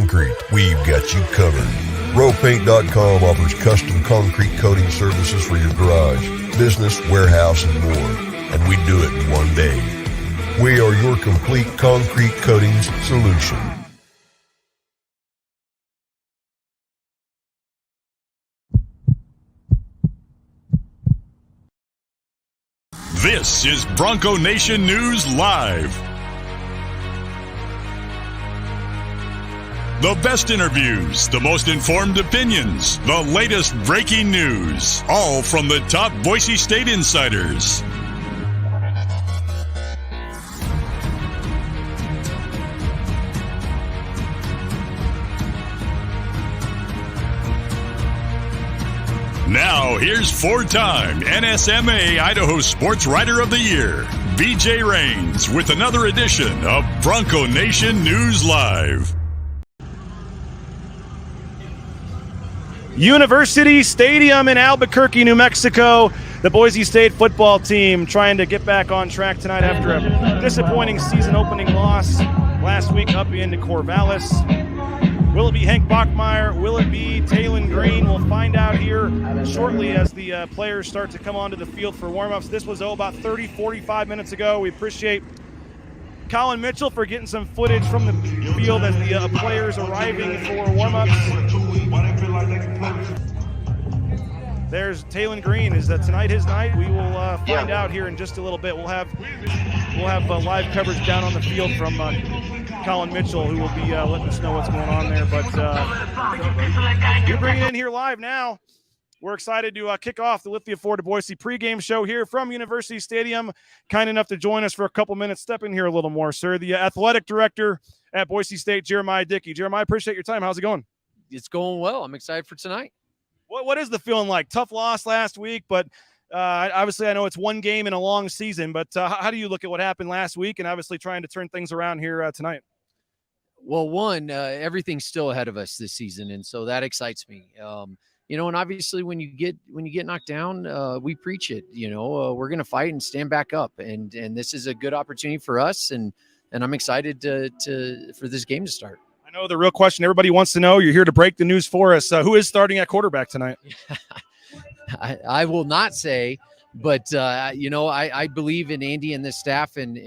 Concrete, we've got you covered. RowPaint.com offers custom concrete coating services for your garage, business, warehouse, and more. And we do it in one day. We are your complete concrete coatings solution. This is Bronco Nation News Live. The best interviews, the most informed opinions, the latest breaking news, all from the top Boise State insiders. Now, here's four-time NSMA Idaho Sports Writer of the Year, BJ Rains, with another edition of Bronco Nation News Live. University Stadium in Albuquerque, New Mexico. The Boise State football team trying to get back on track tonight after a disappointing season opening loss last week up into Corvallis. Will it be Hank Bachmeier? Will it be Talon Green? We'll find out here shortly as the players start to come onto the field for warm-ups. This was about 30, 45 minutes ago. We appreciate Colin Mitchell for getting some footage from the field as the players arriving for warm-ups. There's Talon Green. Is that tonight his night? We will find out here in just a little bit. We'll have live coverage down on the field from Colin Mitchell, who will be letting us know what's going on there. But we're bringing it in here live now. We're excited to kick off the Lithia Ford to Boise pregame show here from University Stadium. Kind enough to join us for a couple minutes. Step in here a little more, sir. The athletic director at Boise State, Jeremiah Dickey. Jeremiah, appreciate your time. How's it going? It's going well. I'm excited for tonight. What is the feeling like? Tough loss last week, but obviously I know it's one game in a long season, but how do you look at what happened last week and obviously trying to turn things around here tonight? Well, one, everything's still ahead of us this season, and so that excites me. And obviously when you get knocked down, we preach it. We're going to fight and stand back up, and this is a good opportunity for us, and I'm excited for this game to start. I know the real question everybody wants to know. You're here to break the news for us. Who is starting at quarterback tonight? I will not say, but I believe in Andy and this staff, and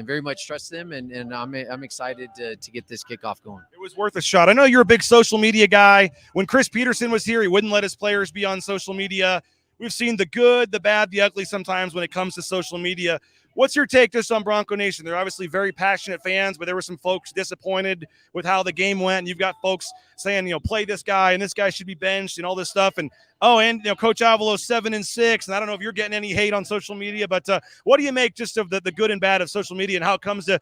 very much trust them, and I'm excited to get this kickoff going. It was worth a shot. I know you're a big social media guy. When Chris Peterson was here, he wouldn't let his players be on social media. We've seen the good, the bad, the ugly sometimes when it comes to social media. What's your take just on Bronco Nation? They're obviously very passionate fans, but there were some folks disappointed with how the game went. And you've got folks saying, play this guy and this guy should be benched and all this stuff. And Coach Avalo's 7-6. And I don't know if you're getting any hate on social media, but what do you make just of the good and bad of social media and how it comes to,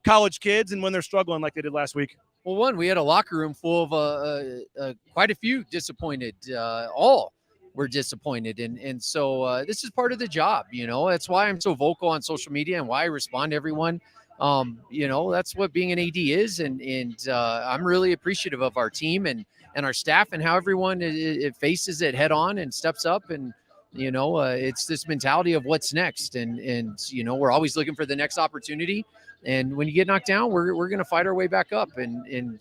college kids and when they're struggling like they did last week? Well, one, we had a locker room full of quite a few disappointed, all were disappointed. And so this is part of the job, that's why I'm so vocal on social media and why I respond to everyone. That's what being an AD is. And I'm really appreciative of our team and our staff and how everyone it faces it head on and steps up. And, it's this mentality of what's next. And we're always looking for the next opportunity. And when you get knocked down, we're going to fight our way back up. And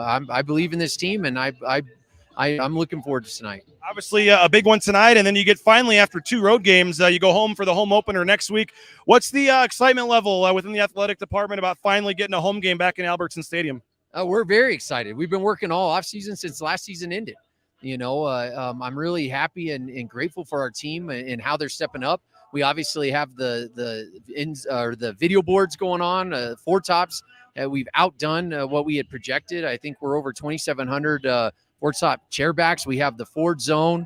I believe in this team, and I'm looking forward to tonight. Obviously, a big one tonight, and then you get finally after 2 road games, you go home for the home opener next week. What's the excitement level within the athletic department about finally getting a home game back in Albertson Stadium? We're very excited. We've been working all offseason since last season ended. I'm really happy and grateful for our team and how they're stepping up. We obviously have the video boards going on, 4 tops. We've outdone what we had projected. I think we're over 2,700 Ford top chairbacks. We have the Ford Zone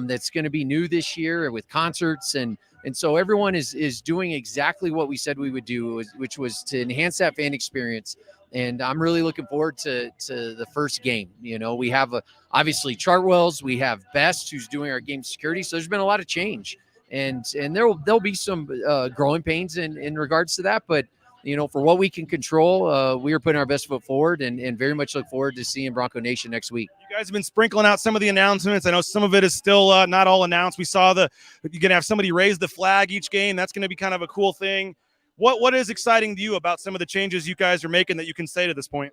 that's going to be new this year with concerts. And so everyone is doing exactly what we said we would do, which was to enhance that fan experience. And I'm really looking forward to the first game. We have obviously Chartwells. We have Best, who's doing our game security. So there's been a lot of change. And there'll be some growing pains in regards to that. But for what we can control, we are putting our best foot forward and very much look forward to seeing Bronco Nation next week. You guys have been sprinkling out some of the announcements. I know some of it is still not all announced. We saw you're going to have somebody raise the flag each game. That's going to be kind of a cool thing. What is exciting to you about some of the changes you guys are making that you can say to this point?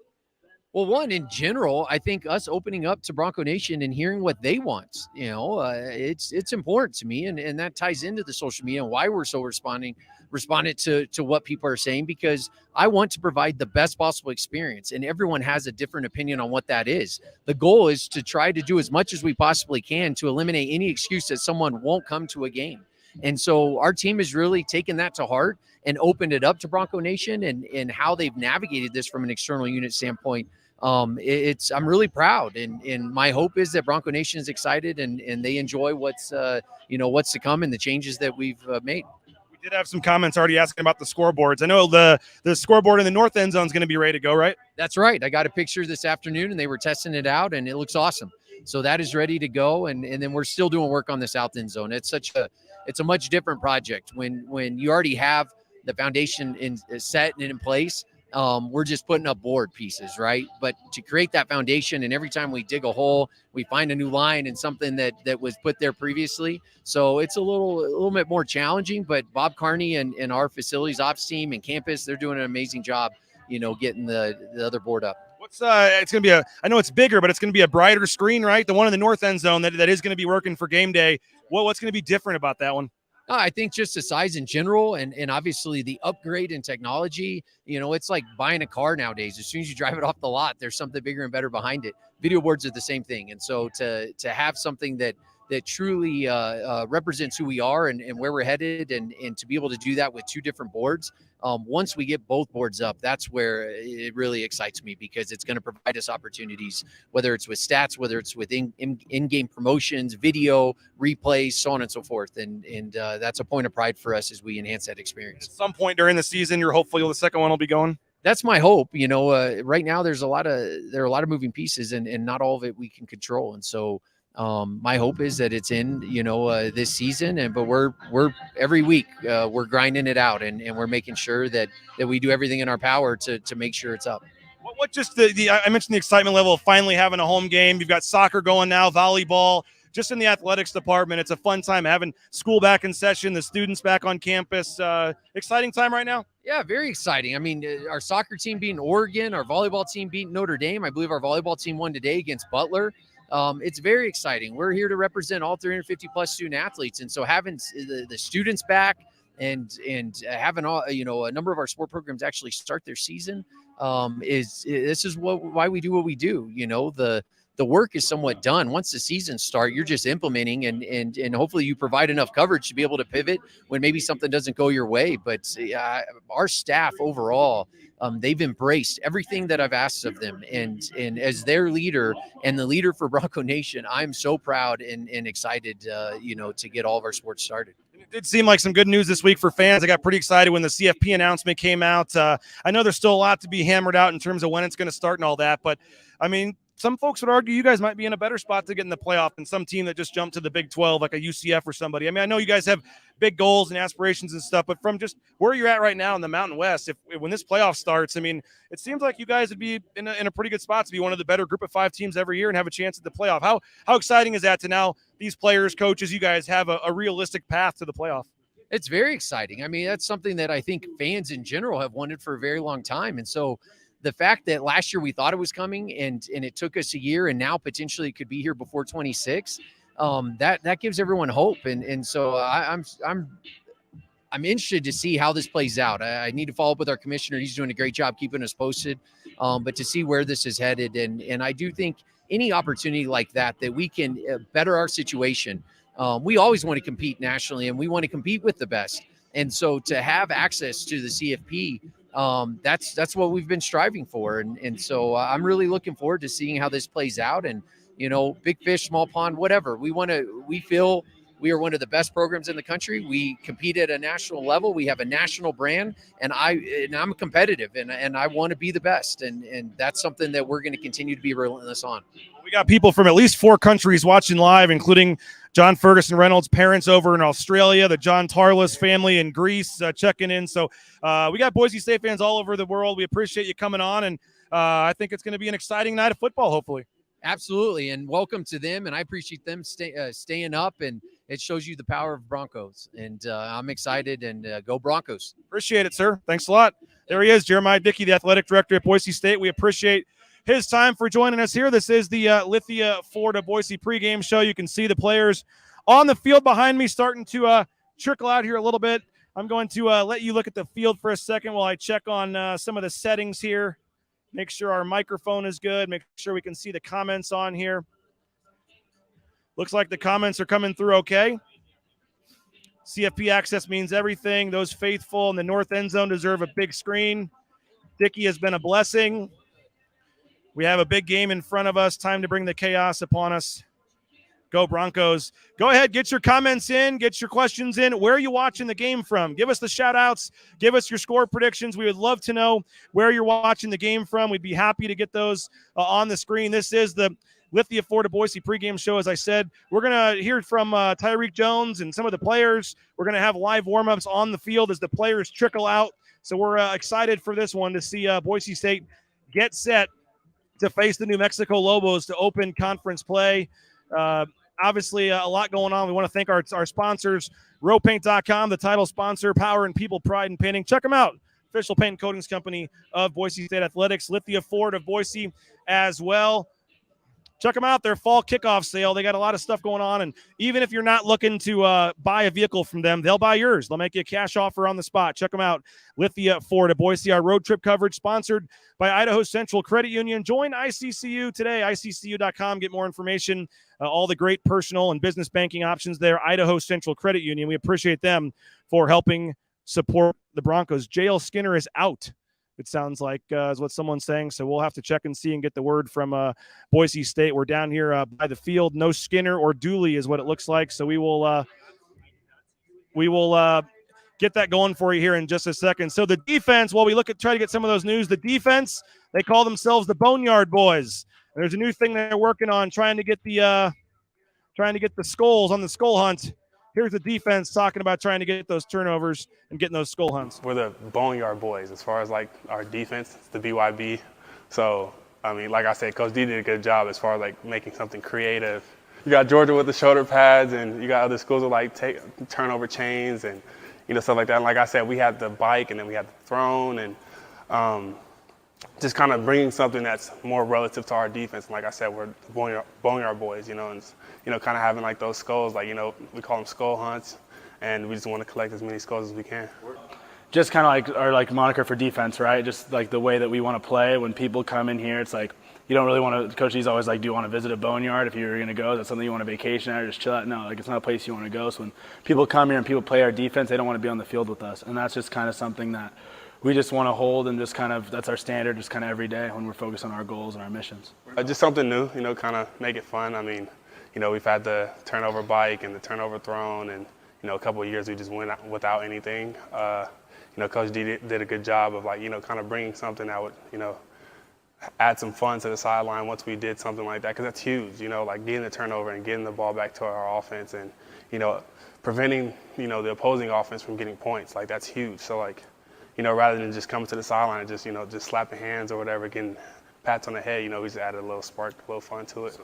Well, one, in general, I think us opening up to Bronco Nation and hearing what they want, it's important to me, and that ties into the social media and why we're so responded to what people are saying, because I want to provide the best possible experience, and everyone has a different opinion on what that is. The goal is to try to do as much as we possibly can to eliminate any excuse that someone won't come to a game. And so our team has really taken that to heart and opened it up to Bronco Nation, and how they've navigated this from an external unit standpoint. I'm really proud, and my hope is that Bronco Nation is excited and they enjoy what's to come and the changes that we've made. We did have some comments already asking about the scoreboards. I know the scoreboard in the north end zone is going to be ready to go, right? That's right. I got a picture this afternoon, and they were testing it out, and it looks awesome. So that is ready to go, and then we're still doing work on the south end zone. It's a much different project when you already have the foundation set and in place. We're just putting up board pieces, right? But to create that foundation, and every time we dig a hole, we find a new line and something that was put there previously. So it's a little bit more challenging, but Bob Carney and our facilities ops team and campus, they're doing an amazing job, getting the other board up. It's going to be I know it's bigger, but it's going to be a brighter screen, right? The one in the north end zone that is going to be working for game day. What's going to be different about that one? I think just the size in general, and obviously the upgrade in technology. It's like buying a car nowadays. As soon as you drive it off the lot, there's something bigger and better behind it. Video boards are the same thing. And so to have something that truly represents who we are and where we're headed, and to be able to do that with two different boards, once we get both boards up, that's where it really excites me, because it's going to provide us opportunities, whether it's with stats, whether it's with in-game promotions, video, replays, so on and so forth. And that's a point of pride for us as we enhance that experience. At some point during the season, you're hopeful the second one will be going? That's my hope. Right now there are a lot of moving pieces, and not all of it we can control. And so my hope is that it's in, this season, but we're every week we're grinding it out, and we're making sure that we do everything in our power to make sure it's up. What just I mentioned the excitement level of finally having a home game. You've got soccer going now, volleyball, just in the athletics department. It's a fun time having school back in session, the students back on campus. Exciting time right now. Yeah, very exciting. I mean, our soccer team beating Oregon, our volleyball team beating Notre Dame. I believe our volleyball team won today against Butler. It's very exciting. We're here to represent all 350 plus student athletes. And so having the students back and having a number of our sport programs actually start their season this is why we do what we do. The work is somewhat done. Once the season starts, you're just implementing, and hopefully you provide enough coverage to be able to pivot when maybe something doesn't go your way. But our staff overall, they've embraced everything that I've asked of them. And as their leader and the leader for Bronco Nation, I'm so proud and excited, to get all of our sports started. It did seem like some good news this week for fans. I got pretty excited when the CFP announcement came out. I know there's still a lot to be hammered out in terms of when it's going to start and all that, but I mean, some folks would argue you guys might be in a better spot to get in the playoff than some team that just jumped to the Big 12, like a UCF or somebody. I mean, I know you guys have big goals and aspirations and stuff, but from just where you're at right now in the Mountain West, when this playoff starts, I mean, it seems like you guys would be in a pretty good spot to be one of the better group of 5 teams every year and have a chance at the playoff. How exciting is that to now these players, coaches, you guys have a realistic path to the playoff? It's very exciting. I mean, that's something that I think fans in general have wanted for a very long time. And so the fact that last year we thought it was coming and it took us a year, and now potentially it could be here before 26, that gives everyone hope. And so I'm interested to see how this plays out. I need to follow up with our commissioner. He's doing a great job keeping us posted, but to see where this is headed. And I do think any opportunity like that we can better our situation. We always want to compete nationally, and we want to compete with the best. And so to have access to the CFP, that's what we've been striving for. And so I'm really looking forward to seeing how this plays out. And, big fish, small pond, whatever. We feel we are one of the best programs in the country. We compete at a national level. We have a national brand, and I'm competitive, and I want to be the best. And that's something that we're going to continue to be relentless on. We got people from at least 4 countries watching live, including John Ferguson Reynolds' parents over in Australia, the John Tarlas family in Greece checking in. So we got Boise State fans all over the world. We appreciate you coming on, and I think it's going to be an exciting night of football, hopefully. Absolutely, and welcome to them, and I appreciate them staying up, and it shows you the power of Broncos, and I'm excited, and go Broncos. Appreciate it, sir. Thanks a lot. There he is, Jeremiah Dickey, the athletic director at Boise State. We appreciate his time for joining us here. This is the Lithia Ford of Boise pregame show. You can see the players on the field behind me starting to trickle out here a little bit. I'm going to let you look at the field for a second while I check on some of the settings here. Make sure our microphone is good. Make sure we can see the comments on here. Looks like the comments are coming through okay. CFP access means everything. Those faithful in the north end zone deserve a big screen. Dickey has been a blessing. We have a big game in front of us. Time to bring the chaos upon us. Go Broncos. Go ahead, get your comments in, get your questions in. Where are you watching the game from? Give us the shout-outs. Give us your score predictions. We would love to know where you're watching the game from. We'd be happy to get those on the screen. This is the Lithia Ford of Boise pregame show. As I said, we're going to hear from Tyreek Jones and some of the players. We're going to have live warm-ups on the field as the players trickle out. So we're excited for this one to see Boise State get set to face the New Mexico Lobos to open conference play. Obviously, a lot going on. We want to thank our sponsors, rowpaint.com, the title sponsor, Power and People, Pride in Painting. Check them out. Official paint and coatings company of Boise State Athletics. Lithia Ford of Boise as well. Check them out. Their fall kickoff sale. They got a lot of stuff going on. And even if you're not looking to buy a vehicle from them, they'll buy yours. They'll make you a cash offer on the spot. Check them out. Lithia Ford of Boise. Our road trip coverage sponsored by Idaho Central Credit Union. Join ICCU today. ICCU.com. Get more information. All the great personal and business banking options there. Idaho Central Credit Union. We appreciate them for helping support the Broncos. JL Skinner is out. It sounds like is what someone's saying. So we'll have to check and see and get the word from Boise State. We're down here by the field. No Skinner or Dooley is what it looks like. So we will get that going for you here in just a second. So the defense, while we try to get some of those news, the defense, they call themselves the Boneyard Boys. And there's a new thing they're working on, trying to get the skulls on the skull hunt. Here's the defense talking about trying to get those turnovers and getting those skull hunts. We're the Boneyard Boys as far as like our defense, it's the BYB. So, I mean, like I said, Coach D did a good job as far as like making something creative. You got Georgia with the shoulder pads, and you got other schools with like turnover chains and, stuff like that. And like I said, we had the bike and then we had the throne and just kind of bringing something that's more relative to our defense. And like I said, we're Boneyard Boys, and kind of having like those skulls, like, we call them skull hunts, and we just want to collect as many skulls as we can. Just kind of like our like moniker for defense, right? Just like the way that we want to play. When people come in here, it's like you don't really want to. Coach D's always like, do you want to visit a boneyard? If you're going to go, is that something you want to vacation at or just chill at? No, like it's not a place you want to go. So when people come here and people play our defense, they don't want to be on the field with us, and that's just kind of something that we just want to hold, and just kind of that's our standard, just kind of every day when we're focused on our goals and our missions. Just something new, kind of make it fun. I mean, we've had the turnover bike and the turnover throne, and a couple of years we just went without anything. Coach D did a good job of like kind of bringing something that would add some fun to the sideline once we did something like that, because that's huge. Like getting the turnover and getting the ball back to our offense, and preventing the opposing offense from getting points. Like that's huge. So like rather than just coming to the sideline and just slapping hands or whatever, getting pats on the head, we just added a little spark, a little fun to it.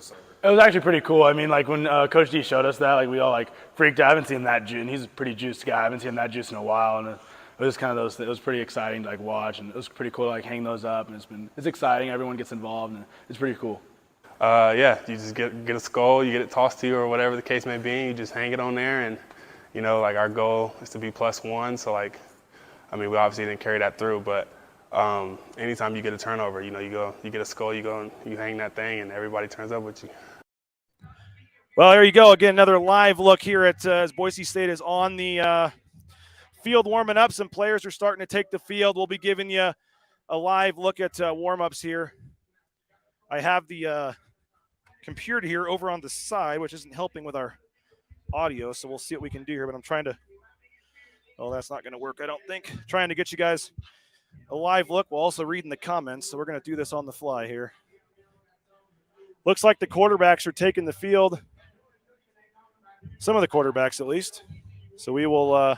It was actually pretty cool. I mean, like when Coach D showed us that, like we all like freaked out. I haven't seen him that juice, and he's a pretty juiced guy. I haven't seen him that juice in a while, and it was kind of those. It was pretty exciting to like watch, and it was pretty cool to like hang those up. And it's exciting. Everyone gets involved, and it's pretty cool. Yeah, you just get a skull, you get it tossed to you or whatever the case may be. You just hang it on there, and like our goal is to be +1. So like, I mean, we obviously didn't carry that through, but anytime you get a turnover, you get a skull, you go and you hang that thing, and everybody turns up with you. Well, there you go. Again, another live look here at as Boise State is on the field warming up. Some players are starting to take the field. We'll be giving you a live look at warm-ups here. I have the computer here over on the side, which isn't helping with our audio, so we'll see what we can do here. But I'm trying to – oh, that's not going to work, I don't think. Trying to get you guys a live look. We'll also read in the comments, so we're going to do this on the fly here. Looks like the quarterbacks are taking the field. Some of the quarterbacks, at least. So we will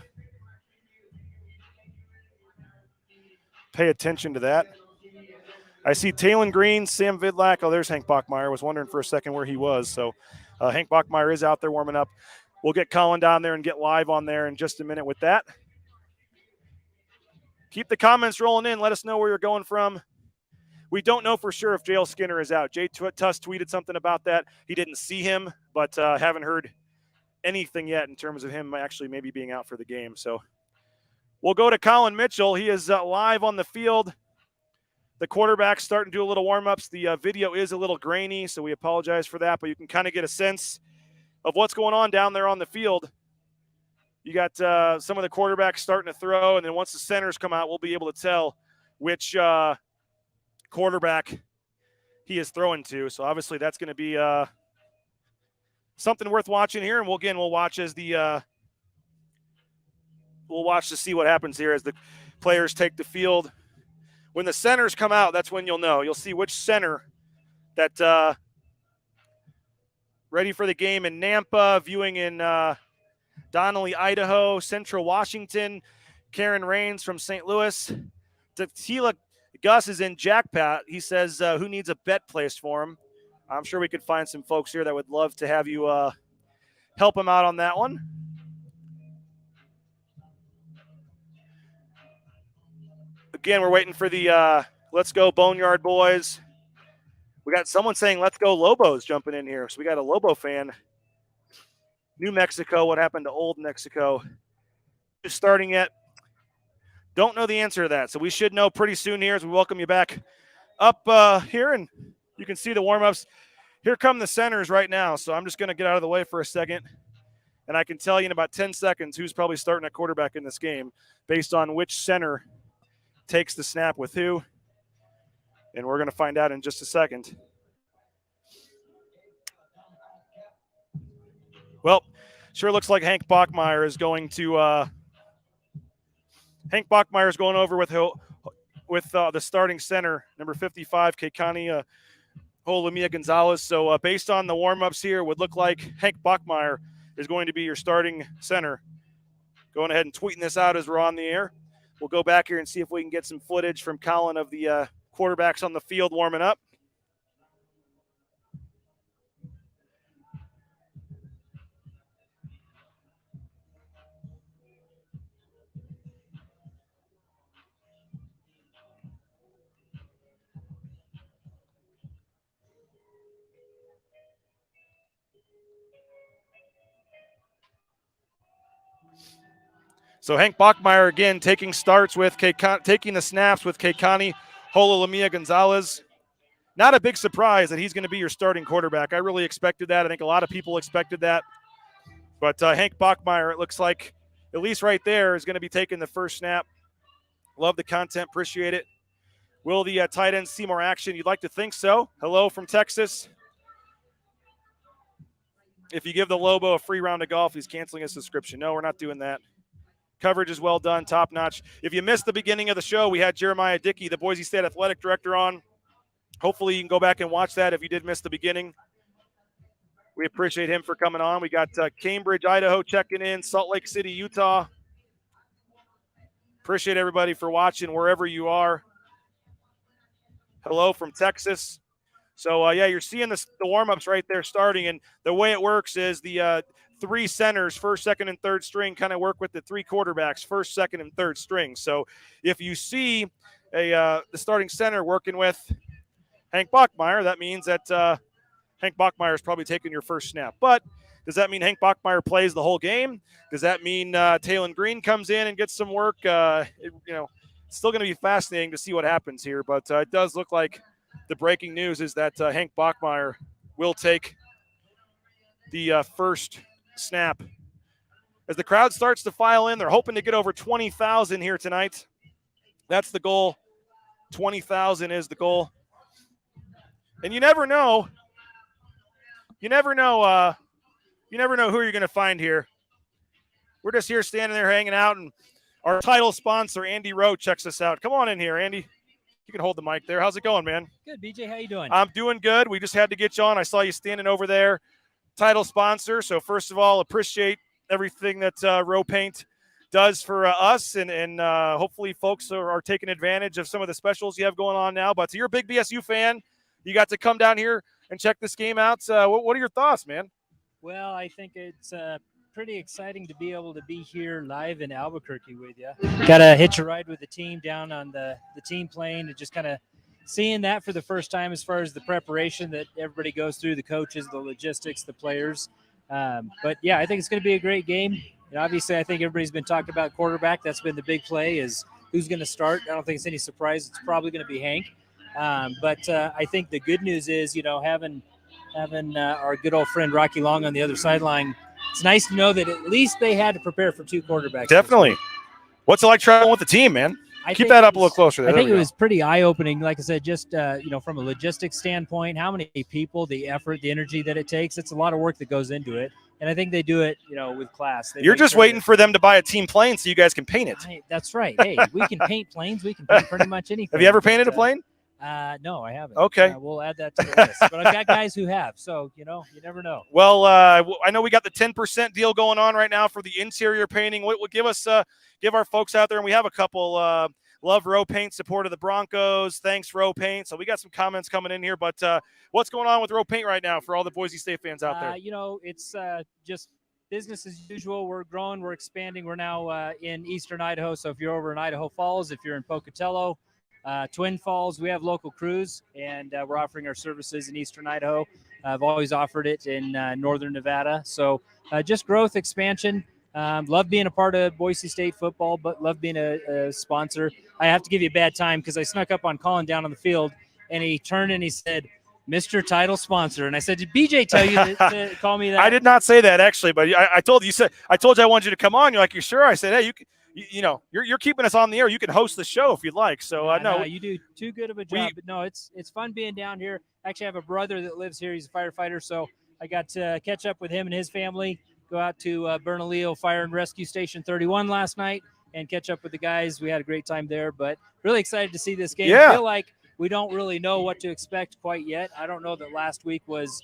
pay attention to that. I see Talon Green, Sam Vidlak. Oh, there's Hank Bachmeyer. I was wondering for a second where he was. So Hank Bachmeyer is out there warming up. We'll get Colin down there and get live on there in just a minute with that. Keep the comments rolling in. Let us know where you're going from. We don't know for sure if Jale Skinner is out. Jay Tuss tweeted something about that. He didn't see him, but haven't heard anything yet in terms of him actually maybe being out for the game. So we'll go to Colin Mitchell. He is live on the field. The quarterback's starting to do a little warm-ups. The video is a little grainy, so we apologize for that, but you can kind of get a sense of what's going on down there on the field. You got some of the quarterbacks starting to throw, and then once the centers come out, we'll be able to tell which quarterback he is throwing to. So obviously that's going to be something worth watching here, and we'll watch as the we'll watch to see what happens here as the players take the field. When the centers come out, that's when you'll know. You'll see which center that ready for the game in Nampa, viewing in Donnelly, Idaho, Central Washington, Karen Rains from St. Louis. Tila Gus is in Jackpot. He says, who needs a bet placed for him? I'm sure we could find some folks here that would love to have you help him out on that one. Again, we're waiting for the Let's Go Boneyard Boys. We got someone saying Let's Go Lobos jumping in here. So we got a Lobo fan. New Mexico, what happened to Old Mexico? Just starting yet? Don't know the answer to that. So we should know pretty soon here as we welcome you back up here. And you can see the warm-ups. Here come the centers right now. So I'm just going to get out of the way for a second. And I can tell you in about 10 seconds who's probably starting at quarterback in this game based on which center takes the snap with who. And we're going to find out in just a second. Well, sure looks like Hank Bachmeyer is going to Hank Bachmeyer is going over with the starting center, number 55, Keikani Holomia Gonzalez. So based on the warm-ups here, would look like Hank Bachmeyer is going to be your starting center. Going ahead and tweeting this out as we're on the air. We'll go back here and see if we can get some footage from Colin of the quarterbacks on the field warming up. So Hank Bachmeyer again taking starts with taking the snaps with Keikani Holomia Gonzalez. Not a big surprise that he's going to be your starting quarterback. I really expected that. I think a lot of people expected that. But Hank Bachmeyer, it looks like, at least right there, is going to be taking the first snap. Love the content. Appreciate it. Will the tight ends see more action? You'd like to think so. Hello from Texas. If you give the Lobo a free round of golf, he's canceling his subscription. No, we're not doing that. Coverage is well done, top-notch. If you missed the beginning of the show, we had Jeremiah Dickey, the Boise State athletic director, on. Hopefully you can go back and watch that if you did miss the beginning. We appreciate him for coming on. We got Cambridge, Idaho checking in, Salt Lake City, Utah. Appreciate everybody for watching wherever you are. Hello from Texas. So, yeah, you're seeing the warm-ups right there starting, and the way it works is the three centers, first, second, and third string, kind of work with the three quarterbacks, first, second, and third string. So if you see the starting center working with Hank Bachmeyer, that means that Hank Bachmeyer is probably taking your first snap. But does that mean Hank Bachmeyer plays the whole game? Does that mean Talon Green comes in and gets some work? It's still going to be fascinating to see what happens here. But it does look like the breaking news is that Hank Bachmeyer will take the first snap. As the crowd starts to file in, they're hoping to get over 20,000 here tonight. That's the goal. 20,000 is the goal. And you never know. You never know who you're going to find here. We're just here standing there hanging out, and our title sponsor, Andy Rowe, checks us out. Come on in here, Andy. You can hold the mic there. How's it going, man? Good, BJ. How you doing? I'm doing good. We just had to get you on. I saw you standing over there. Title sponsor. So first of all, appreciate everything that Rowe Paint does for us, and hopefully folks are taking advantage of some of the specials you have going on now. But you're a big BSU fan. You got to come down here and check this game out. What are your thoughts, man? Well, I think it's pretty exciting to be able to be here live in Albuquerque with you. Got to hitch a ride with the team down on the team plane to just kind of seeing that for the first time as far as the preparation that everybody goes through, the coaches, the logistics, the players. But yeah, I think it's going to be a great game. And obviously, I think everybody's been talking about quarterback. That's been the big play, is who's going to start. I don't think it's any surprise. It's probably going to be Hank. But I think the good news is, having our good old friend Rocky Long on the other sideline, it's nice to know that at least they had to prepare for two quarterbacks. Definitely. What's it like traveling with the team, man? Keep that up a little closer. I think it was pretty eye-opening. Like I said, just from a logistics standpoint, how many people, the effort, the energy that it takes. It's a lot of work that goes into it. And I think they do it, with class. You're just waiting for them to buy a team plane so you guys can paint it. That's right. Hey, we can paint planes. We can paint pretty much anything. Have you ever painted a plane? No, I haven't. Okay. We'll add that to the list. But I've got guys who have. So, you never know. Well, I know we got the 10% deal going on right now for the interior painting. What give our folks out there, and we have a couple love Row Paint, support of the Broncos. Thanks, Row Paint. So we got some comments coming in here, but what's going on with Row Paint right now for all the Boise State fans out there? It's just business as usual. We're growing, we're expanding. We're now in Eastern Idaho. So if you're over in Idaho Falls, if you're in Pocatello, Twin Falls, we have local crews, and we're offering our services in Eastern Idaho. I've always offered it in Northern Nevada. So just growth, expansion. Love being a part of Boise State football, but love being a sponsor. I have to give you a bad time because I snuck up on Colin down on the field, and he turned and he said, "Mr. Title Sponsor." And I said, "Did BJ tell you to call me that?" I did not say that, actually, but I told you I wanted you to come on. You're like, "You sure?" I said, "Hey, you're keeping us on the air. You can host the show if you'd like." So I know you do too good of a job. But no, it's fun being down here. Actually, I have a brother that lives here. He's a firefighter, so I got to catch up with him and his family. Go out to Bernalillo Fire and Rescue Station 31 last night and catch up with the guys. We had a great time there, but really excited to see this game. Yeah. I feel like we don't really know what to expect quite yet. I don't know that last week was,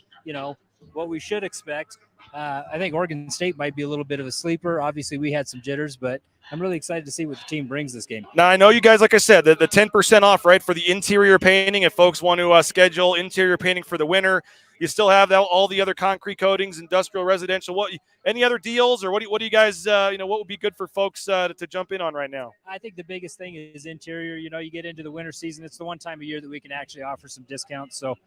what we should expect. I think Oregon State might be a little bit of a sleeper. Obviously, we had some jitters, but I'm really excited to see what the team brings this game. Now, I know you guys, like I said, the 10% off, right, for the interior painting. If folks want to schedule interior painting for the winter, you still have all the other concrete coatings, industrial, residential. Any other deals, or what do you guys, what would be good for folks to jump in on right now? I think the biggest thing is interior. You get into the winter season, it's the one time of year that we can actually offer some discounts. So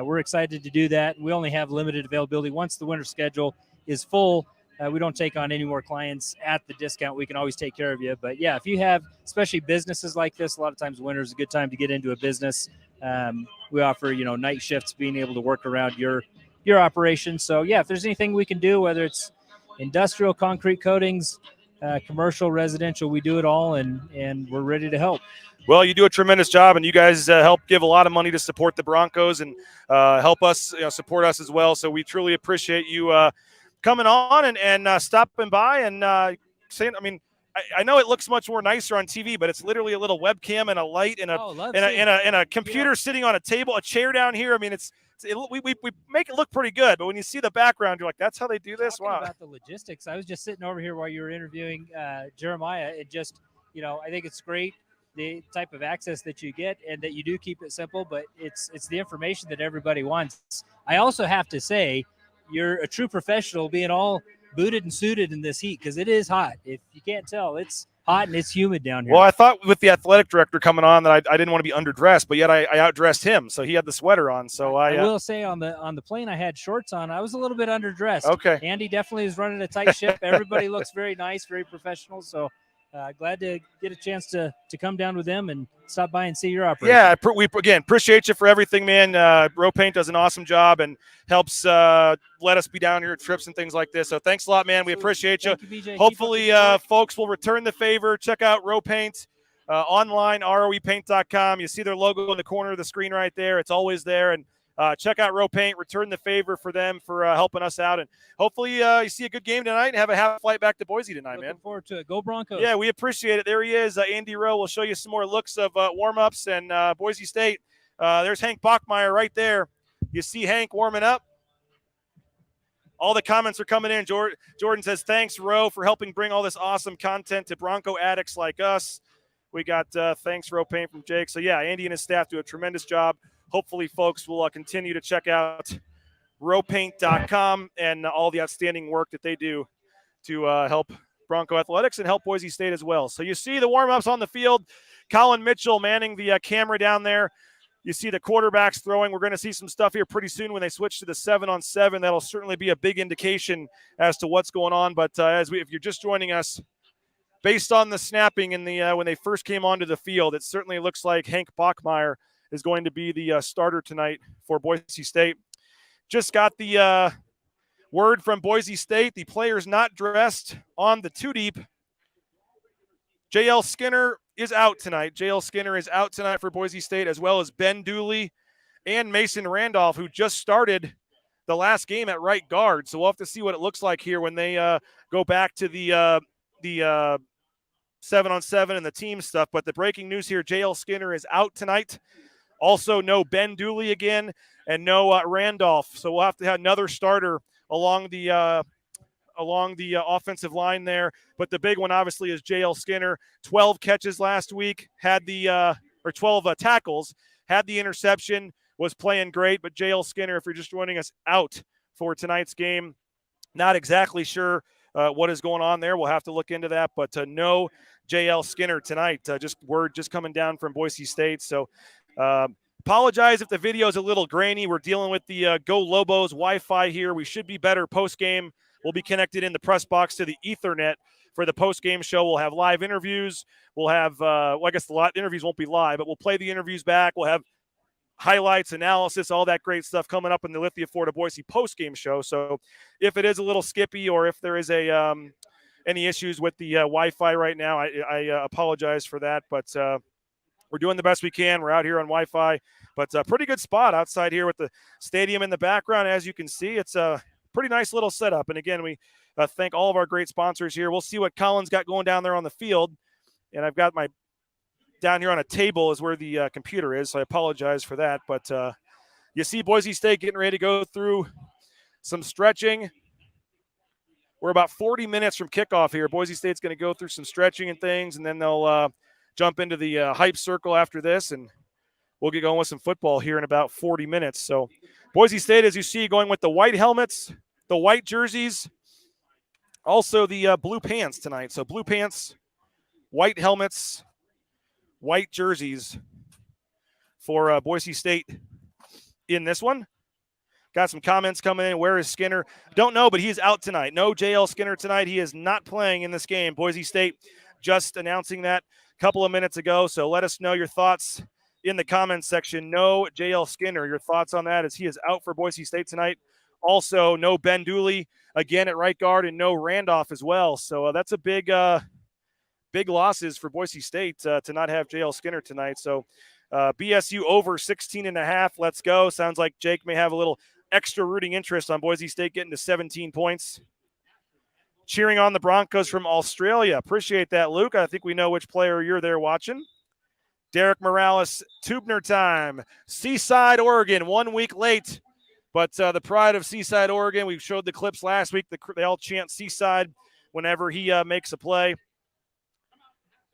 we're excited to do that. We only have limited availability. Once the winter schedule is full, we don't take on any more clients at the discount. We can always take care of you. But, yeah, if you have especially businesses like this, a lot of times winter is a good time to get into a business. We offer, night shifts, being able to work around your operation. So, yeah, if there's anything we can do, whether it's industrial, concrete coatings, commercial, residential, we do it all, and we're ready to help. Well, you do a tremendous job, and you guys help give a lot of money to support the Broncos and help us, support us as well. So we truly appreciate you coming on and stopping by and saying, I know it looks much more nicer on TV, but it's literally a little webcam and a light and a computer sitting on a table, a chair down here. We make it look pretty good, but when you see the background, you're like, that's how they do this? Talking Wow. About the logistics, I was just sitting over here while you were interviewing Jeremiah. It just, I think it's great, the type of access that you get, and that you do keep it simple, but it's the information that everybody wants. I also have to say, you're a true professional being all booted and suited in this heat, because it is hot. If you can't tell, it's hot and it's humid down here. Well, I thought with the athletic director coming on that I didn't want to be underdressed, but yet I outdressed him, so he had the sweater on. So I will say on the plane I had shorts on. I was a little bit underdressed. Okay. Andy definitely is running a tight ship. Everybody looks very nice, very professional. So glad to get a chance to come down with them and stop by and see your operation. Yeah, we again appreciate you for everything, man. Row Paint does an awesome job and helps let us be down here at trips and things like this. So thanks a lot, man. We appreciate you. Thank you, BJ. Hopefully, folks will return the favor. Check out Row Paint online, roepaint.com. You see their logo in the corner of the screen right there. It's always there. And check out Row Paint. Return the favor for them for helping us out. And hopefully you see a good game tonight and have a half flight back to Boise tonight, man. Looking forward to it. Go Broncos. Yeah, we appreciate it. There he is. Andy Rowe will show you some more looks of warm-ups and Boise State. There's Hank Bachmeyer right there. You see Hank warming up. All the comments are coming in. Jordan says, thanks, Rowe, for helping bring all this awesome content to Bronco addicts like us. We got thanks, Row Paint from Jake. So, yeah, Andy and his staff do a tremendous job. Hopefully, folks will continue to check out rowpaint.com and all the outstanding work that they do to help Bronco athletics and help Boise State as well. So you see the warm-ups on the field. Colin Mitchell manning the camera down there. You see the quarterbacks throwing. We're going to see some stuff here pretty soon when they switch to the 7-on-7. That'll certainly be a big indication as to what's going on. But if you're just joining us, based on the snapping in the when they first came onto the field, it certainly looks like Hank Bachmeier is going to be the starter tonight for Boise State. Just got the word from Boise State. The players not dressed on the two deep. J.L. Skinner is out tonight. J.L. Skinner is out tonight for Boise State, as well as Ben Dooley and Mason Randolph, who just started the last game at right guard. So we'll have to see what it looks like here when they go back to the 7-on-7 and the team stuff. But the breaking news here, J.L. Skinner is out tonight. Also, no Ben Dooley again, and no Randolph. So we'll have to have another starter along the offensive line there. But the big one, obviously, is J.L. Skinner. 12 catches last week, had the 12 tackles, had the interception, was playing great. But J.L. Skinner, if you're just joining us, out for tonight's game. Not exactly sure what is going on there. We'll have to look into that. But no J.L. Skinner tonight. Word just coming down from Boise State. So apologize if the video is a little grainy. We're dealing with the Go Lobos Wi-Fi here. We should be better post-game. We'll be connected in the press box to the Ethernet for the post-game show. We'll have live interviews. We'll have, I guess the interviews won't be live, but we'll play the interviews back. We'll have highlights, analysis, all that great stuff coming up in the Lithia Florida Boise post-game show. So if it is a little skippy or if there is any issues with the Wi-Fi right now, I apologize for that. But we're doing the best we can. We're out here on Wi-Fi. But a pretty good spot outside here with the stadium in the background. As you can see, it's a pretty nice little setup. And again, we thank all of our great sponsors here. We'll see what Colin's got going down there on the field. And I've got my down here on a table is where the computer is, so I apologize for that. But you see Boise State getting ready to go through some stretching. We're about 40 minutes from kickoff here. Boise State's going to go through some stretching and things, and then they'll jump into the hype circle after this, and we'll get going with some football here in about 40 minutes. So Boise State, as you see, going with the white helmets, the white jerseys, also the blue pants tonight. So blue pants, white helmets, white jerseys for Boise State in this one. Got some comments coming in. Where is Skinner? Don't know, but he's out tonight. No J.L. Skinner tonight. He is not playing in this game. Boise State just announcing that a couple of minutes ago. So let us know your thoughts in the comments section. No J.L. Skinner. Your thoughts on that as he is out for Boise State tonight. Also, no Ben Dooley again at right guard and no Randolph as well. So that's a big losses for Boise State to not have J.L. Skinner tonight. So BSU over 16.5. Let's go. Sounds like Jake may have a little extra rooting interest on Boise State getting to 17 points. Cheering on the Broncos from Australia. Appreciate that, Luke. I think we know which player you're there watching. Derek Morales, Tubner time. Seaside, Oregon, 1 week late. But the pride of Seaside, Oregon, we showed the clips last week. They all chant Seaside whenever he makes a play.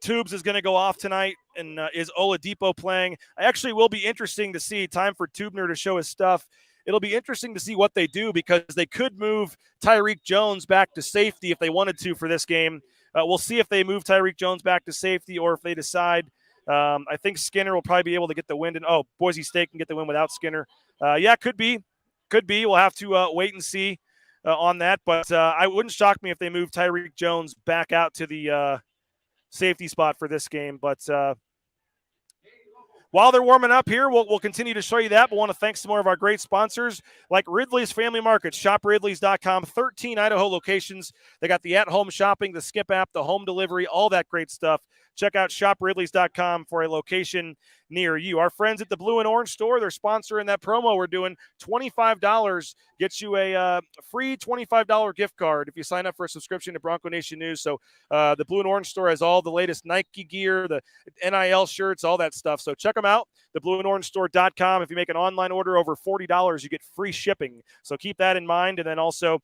Tubes is going to go off tonight, and is Oladipo playing? Actually, will be interesting to see. Time for Tubner to show his stuff. It'll be interesting to see what they do because they could move Tyreek Jones back to safety if they wanted to for this game. We'll see if they move Tyreek Jones back to safety or if they decide. I think Skinner will probably be able to get the win. Boise State can get the win without Skinner. Yeah, could be. Could be. We'll have to wait and see on that. But I wouldn't shock me if they move Tyreek Jones back out to the safety spot for this game. But while they're warming up here, we'll continue to show you that. But want to thank some more of our great sponsors like Ridley's Family Market. ShopRidleys.com, 13 Idaho locations. They got the at-home shopping, the Skip app, the home delivery, all that great stuff. Check out ShopRidleys.com for a location near you. Our friends at the Blue and Orange store, they're sponsoring that promo we're doing. $25 gets you a free $25 gift card if you sign up for a subscription to Bronco Nation News. So the Blue and Orange store has all the latest Nike gear, the NIL shirts, all that stuff. So check them out, theblueandorangestore.com. If you make an online order over $40, you get free shipping. So keep that in mind. And then also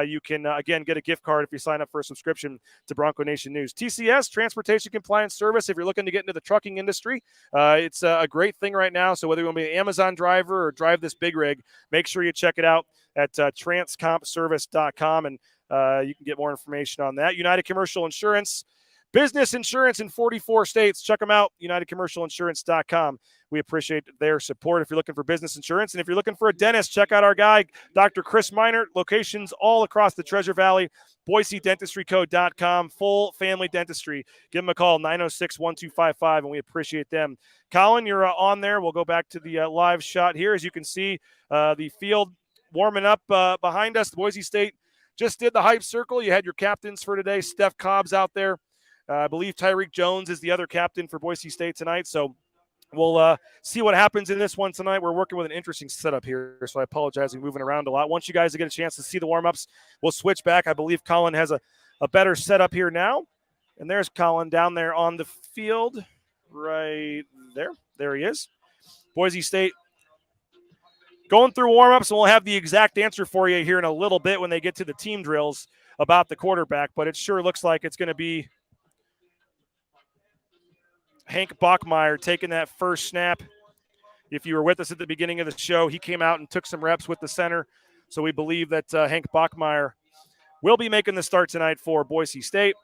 you can, again, get a gift card if you sign up for a subscription to Bronco Nation News. TCS, Transportation Compliance Service. If you're looking to get into the trucking industry, it's a great thing right now. So whether you want to be an Amazon driver or drive this big rig, make sure you check it out at transcompservice.com, and you can get more information on that. United Commercial Insurance, Business insurance in 44 states. Check them out, UnitedCommercialInsurance.com. We appreciate their support if you're looking for business insurance. And if you're looking for a dentist, check out our guy, Dr. Chris Minert. Locations all across the Treasure Valley. BoiseDentistryCo.com. Full family dentistry. Give them a call, 906-1255, and we appreciate them. Colin, you're on there. We'll go back to the live shot here. As you can see, the field warming up behind us. Boise State just did the hype circle. You had your captains for today. Steph Cobb's out there. I believe Tyreek Jones is the other captain for Boise State tonight. So we'll see what happens in this one tonight. We're working with an interesting setup here, so I apologize. We're moving around a lot. Once you guys get a chance to see the warm-ups, we'll switch back. I believe Colin has a better setup here now. And there's Colin down there on the field right there. There he is. Boise State going through warm-ups, and we'll have the exact answer for you here in a little bit when they get to the team drills about the quarterback. But it sure looks like it's going to be Hank Bachmeier taking that first snap. If you were with us at the beginning of the show, he came out and took some reps with the center. So we believe that Hank Bachmeier will be making the start tonight for Boise State.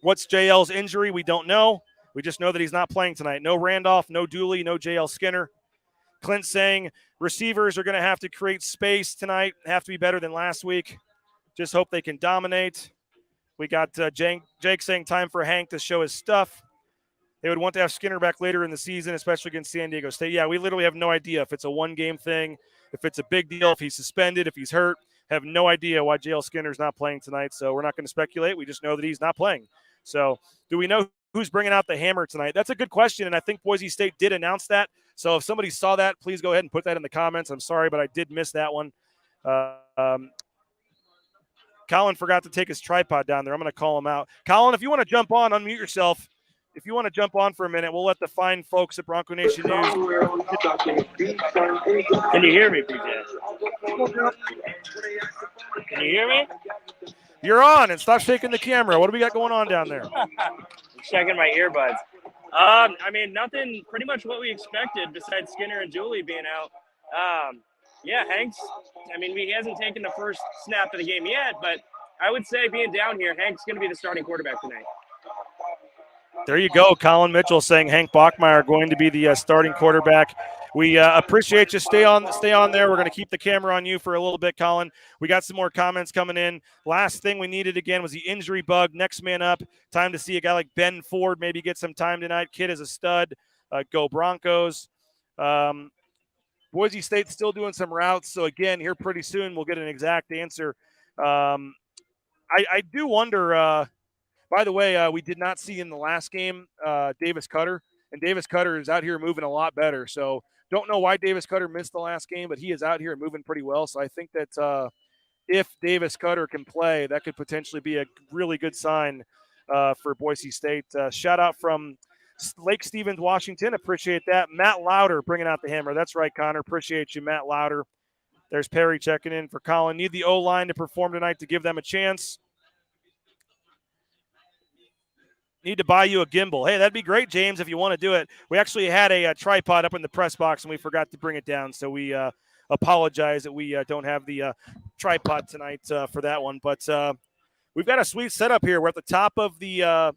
What's JL's injury? We don't know. We just know that he's not playing tonight. No Randolph, no Dooley, no JL Skinner. Clint saying receivers are going to have to create space tonight, have to be better than last week. Just hope they can dominate. We got Jake saying time for Hank to show his stuff. They would want to have Skinner back later in the season, especially against San Diego State. Yeah, we literally have no idea if it's a one-game thing, if it's a big deal, if he's suspended, if he's hurt. Have no idea why JL Skinner's not playing tonight, so we're not going to speculate. We just know that he's not playing. So do we know who's bringing out the hammer tonight? That's a good question, and I think Boise State did announce that. So if somebody saw that, please go ahead and put that in the comments. I'm sorry, but I did miss that one. Colin forgot to take his tripod down there. I'm going to call him out. Colin, if you want to jump on, unmute yourself. If you want to jump on for a minute, we'll let the fine folks at Bronco Nation News. Can you hear me, PJ? Can you hear me? You're on, and stop shaking the camera. What do we got going on down there? I'm checking my earbuds. I mean, nothing, pretty much what we expected besides Skinner and Dooley being out. Yeah, Hank's, I mean, he hasn't taken the first snap of the game yet, but I would say being down here, Hank's going to be the starting quarterback tonight. There you go. Colin Mitchell saying Hank Bachmeier going to be the starting quarterback. We appreciate you. Stay on there. We're going to keep the camera on you for a little bit, Colin. We got some more comments coming in. Last thing we needed again was the injury bug. Next man up. Time to see a guy like Ben Ford maybe get some time tonight. Kid is a stud. Go Broncos. Boise State's still doing some routes. So again, here pretty soon we'll get an exact answer. I do wonder. By the way, we did not see in the last game Davis Cutter, and Davis Cutter is out here moving a lot better. So don't know why Davis Cutter missed the last game, but he is out here moving pretty well. So I think that if Davis Cutter can play, that could potentially be a really good sign for Boise State. Shout out from Lake Stevens, Washington. Appreciate that. Matt Lauder bringing out the hammer. That's right, Connor. Appreciate you, Matt Lauder. There's Perry checking in for Colin. Need the O-line to perform tonight to give them a chance. Need to buy you a gimbal. Hey, that'd be great, James, if you want to do it. We actually had a tripod up in the press box, and we forgot to bring it down. So we apologize that we don't have the tripod tonight for that one. But we've got a sweet setup here. We're at the top of the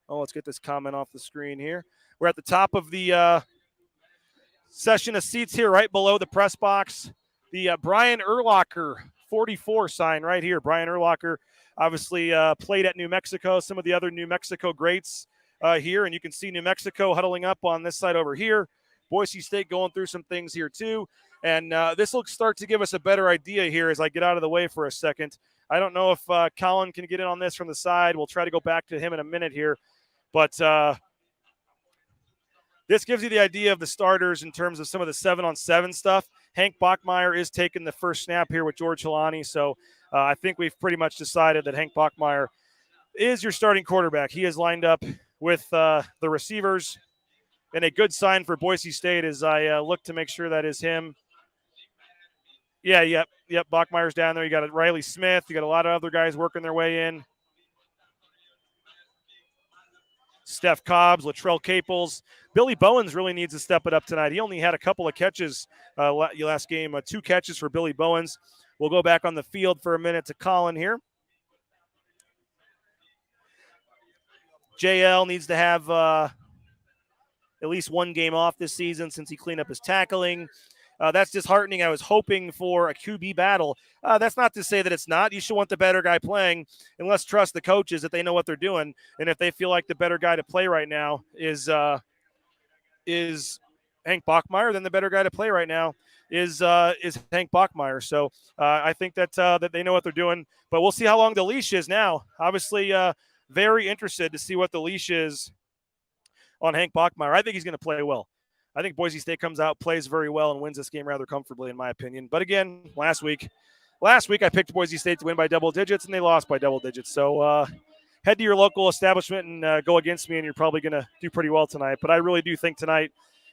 let's get this comment off the screen here. We're at the top of the session of seats here, right below the press box. The Brian Urlacher 44 sign right here. Brian Urlacher obviously played at New Mexico, some of the other New Mexico greats here, and you can see New Mexico huddling up on this side over here. Boise State going through some things here too, and this will start to give us a better idea here as I get out of the way for a second. I don't know if Colin can get in on this from the side. We'll try to go back to him in a minute here, but this gives you the idea of the starters in terms of some of the 7-on-7 stuff. Hank Bachmeier is taking the first snap here with George Helani, so I think we've pretty much decided that Hank Bachmeier is your starting quarterback. He is lined up with the receivers, and a good sign for Boise State as I look to make sure that is him. Yep. Bachmeier's down there. You got Riley Smith. You got a lot of other guys working their way in. Steph Cobbs, Latrell Caples. Billy Bowens really needs to step it up tonight. He only had a couple of catches last game, 2 catches for Billy Bowens. We'll go back on the field for a minute to Colin here. JL needs to have at least one game off this season since he cleaned up his tackling. That's disheartening. I was hoping for a QB battle. That's not to say that it's not. You should want the better guy playing, and let's trust the coaches that they know what they're doing. And if they feel like the better guy to play right now is Hank Bachmeier, then the better guy to play right now is Hank Bachmeier. So I think that they know what they're doing. But we'll see how long the leash is now. Obviously, very interested to see what the leash is on Hank Bachmeier. I think he's going to play well. I think Boise State comes out, plays very well, and wins this game rather comfortably, in my opinion. But again, last week I picked Boise State to win by double digits, and they lost by double digits. So head to your local establishment and go against me, and you're probably going to do pretty well tonight. But I really do think tonight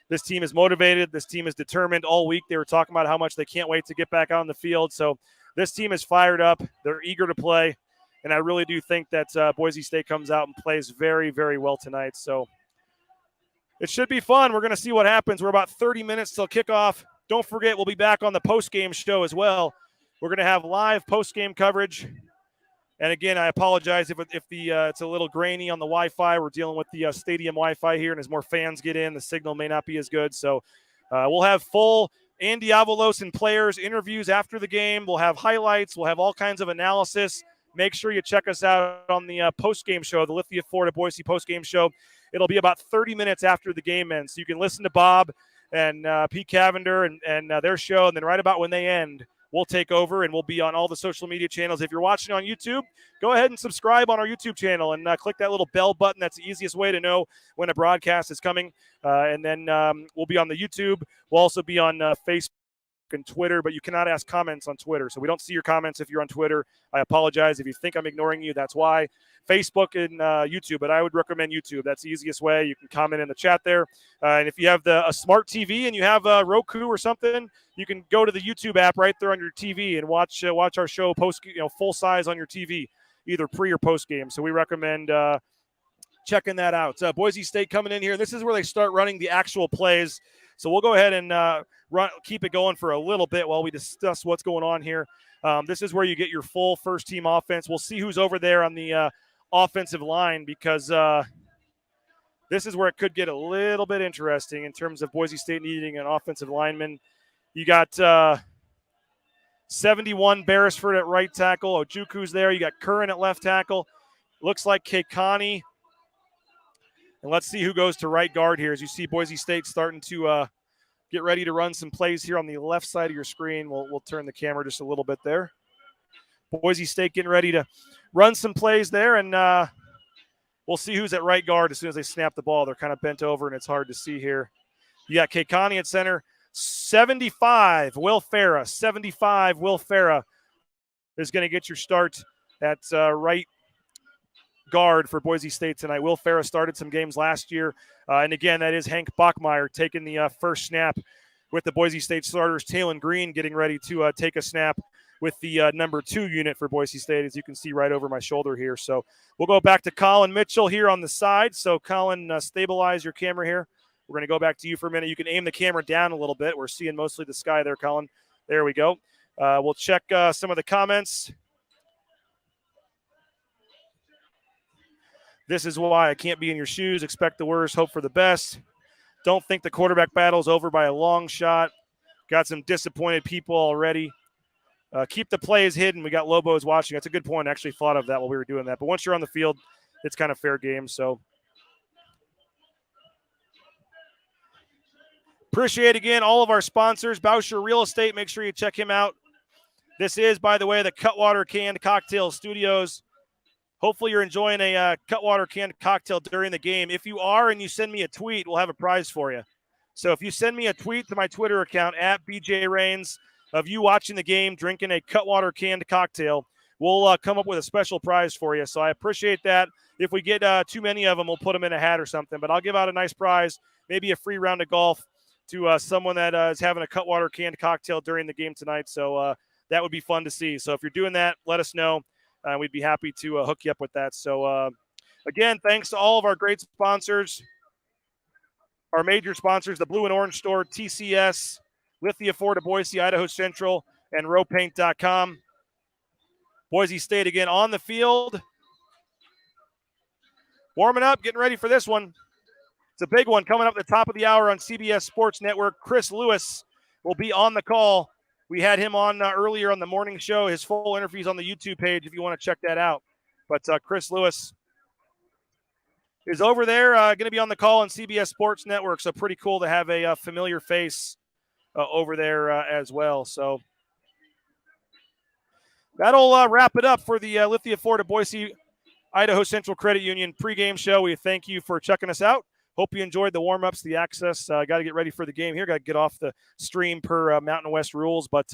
this team is motivated. This team is determined. All week they were talking about how much they can't wait to get back out on the field. So this team is fired up. They're eager to play, and I really do think that Boise State comes out and plays very, very well tonight. So it should be fun. We're going to see what happens. We're about 30 minutes till kickoff. Don't forget, we'll be back on the post-game show as well. We're going to have live post-game coverage. And again, I apologize if it's a little grainy on the Wi-Fi. We're dealing with the stadium Wi-Fi here, and as more fans get in, the signal may not be as good. So we'll have full Andy Avalos and players interviews after the game. We'll have highlights. We'll have all kinds of analysis. Make sure you check us out on the post-game show, the Lithia Florida Boise post-game show. It'll be about 30 minutes after the game ends. So you can listen to Bob and Pete Cavender and their show, and then right about when they end, we'll take over, and we'll be on all the social media channels. If you're watching on YouTube, go ahead and subscribe on our YouTube channel and click that little bell button. That's the easiest way to know when a broadcast is coming. And then we'll be on the YouTube. We'll also be on Facebook and Twitter, but you cannot ask comments on Twitter. So we don't see your comments if you're on Twitter. I apologize. If you think I'm ignoring you, that's why. Facebook and YouTube, but I would recommend YouTube. That's the easiest way. You can comment in the chat there. And if you have a smart TV and you have a Roku or something, you can go to the YouTube app right there on your TV and watch our show full size on your TV, either pre or post game. So we recommend checking that out. Boise State coming in here. This is where they start running the actual plays. So we'll go ahead and keep it going for a little bit while we discuss what's going on here. This is where you get your full first-team offense. We'll see who's over there on the offensive line because this is where it could get a little bit interesting in terms of Boise State needing an offensive lineman. You got 71 Beresford at right tackle. Ojuku's there. You got Curran at left tackle. Looks like Keikani. And let's see who goes to right guard here as you see Boise State starting to get ready to run some plays here on the left side of your screen. We'll turn the camera just a little bit there. Boise State getting ready to run some plays there, and we'll see who's at right guard as soon as they snap the ball. They're kind of bent over, and it's hard to see here. You got Keikani at center. 75, Will Farah. 75, Will Farah is going to get your start at right guard for Boise State tonight. Will Farah started some games last year. And again, that is Hank Bachmeier taking the first snap with the Boise State starters. Talon Green getting ready to take a snap with the number 2 unit for Boise State, as you can see right over my shoulder here. So we'll go back to Colin Mitchell here on the side. So Colin, stabilize your camera here. We're going to go back to you for a minute. You can aim the camera down a little bit. We're seeing mostly the sky there, Colin. There we go. We'll check some of the comments. This is why I can't be in your shoes. Expect the worst, hope for the best. Don't think the quarterback battle is over by a long shot. Got some disappointed people already. Keep the plays hidden. We got Lobos watching. That's a good point. I actually thought of that while we were doing that. But once you're on the field, it's kind of fair game. So appreciate, again, all of our sponsors. Bauscher Real Estate. Make sure you check him out. This is, by the way, the Cutwater Canned Cocktail Studios. Hopefully you're enjoying a Cutwater canned cocktail during the game. If you are and you send me a tweet, we'll have a prize for you. So if you send me a tweet to my Twitter account, @BJRains, of you watching the game, drinking a Cutwater canned cocktail, we'll come up with a special prize for you. So I appreciate that. If we get too many of them, we'll put them in a hat or something. But I'll give out a nice prize, maybe a free round of golf to someone that is having a Cutwater canned cocktail during the game tonight. So that would be fun to see. So if you're doing that, let us know. We'd be happy to hook you up with that. So, again, thanks to all of our great sponsors, our major sponsors, the Blue and Orange Store, TCS, Lithia Florida Boise, Idaho Central, and rowpaint.com. Boise State, again, on the field. Warming up, getting ready for this one. It's a big one coming up at the top of the hour on CBS Sports Network. Chris Lewis will be on the call. We had him on earlier on the morning show. His full interview's on the YouTube page if you want to check that out. But Chris Lewis is over there, going to be on the call on CBS Sports Network. So pretty cool to have a familiar face over there as well. So that'll wrap it up for the Lithia Ford of Boise, Idaho Central Credit Union pregame show. We thank you for checking us out. Hope you enjoyed the warm-ups, the access. Got to get ready for the game here. Got to get off the stream per Mountain West rules. But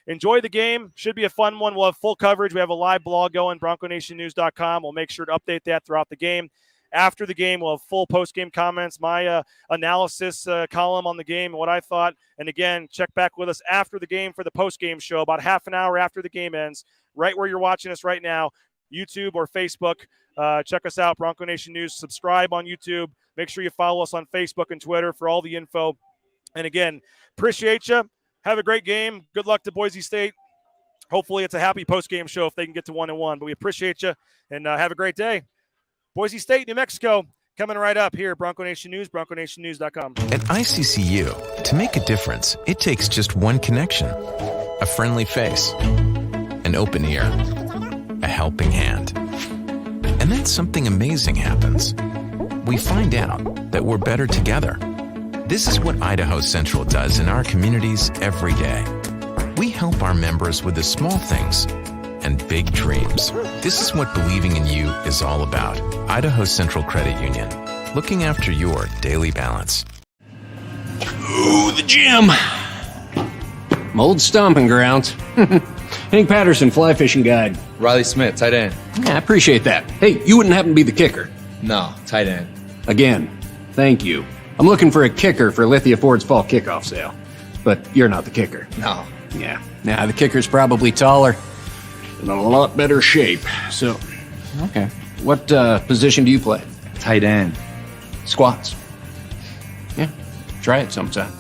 enjoy the game. Should be a fun one. We'll have full coverage. We have a live blog going, BroncoNationNews.com. We'll make sure to update that throughout the game. After the game, we'll have full post-game comments, my analysis column on the game and what I thought. And, again, check back with us after the game for the post-game show, about half an hour after the game ends, right where you're watching us right now, YouTube or Facebook. Check us out, Bronco Nation News. Subscribe on YouTube. Make sure you follow us on Facebook and Twitter for all the info. And, again, appreciate you. Have a great game. Good luck to Boise State. Hopefully it's a happy post-game show if they can get to 1-1. But we appreciate you, and have a great day. Boise State, New Mexico, coming right up here. Bronco Nation News, BroncoNationNews.com. At ICCU, to make a difference, it takes just one connection. A friendly face. An open ear. A helping hand. And then something amazing happens. We find out that we're better together. This is what Idaho Central does in our communities every day. We help our members with the small things and big dreams. This is what believing in you is all about. Idaho Central Credit Union, looking after your daily balance. Ooh, the gym. Old stomping grounds. Hank Patterson, fly fishing guide. Riley Smith, tight end. Yeah, I appreciate that. Hey, you wouldn't happen to be the kicker? No, tight end. Again, thank you. I'm looking for a kicker for Lithia Ford's fall kickoff sale. But you're not the kicker. No. Yeah. Nah, the kicker's probably taller. In a lot better shape. So, okay. What position do you play? Tight end. Squats. Yeah, try it sometime.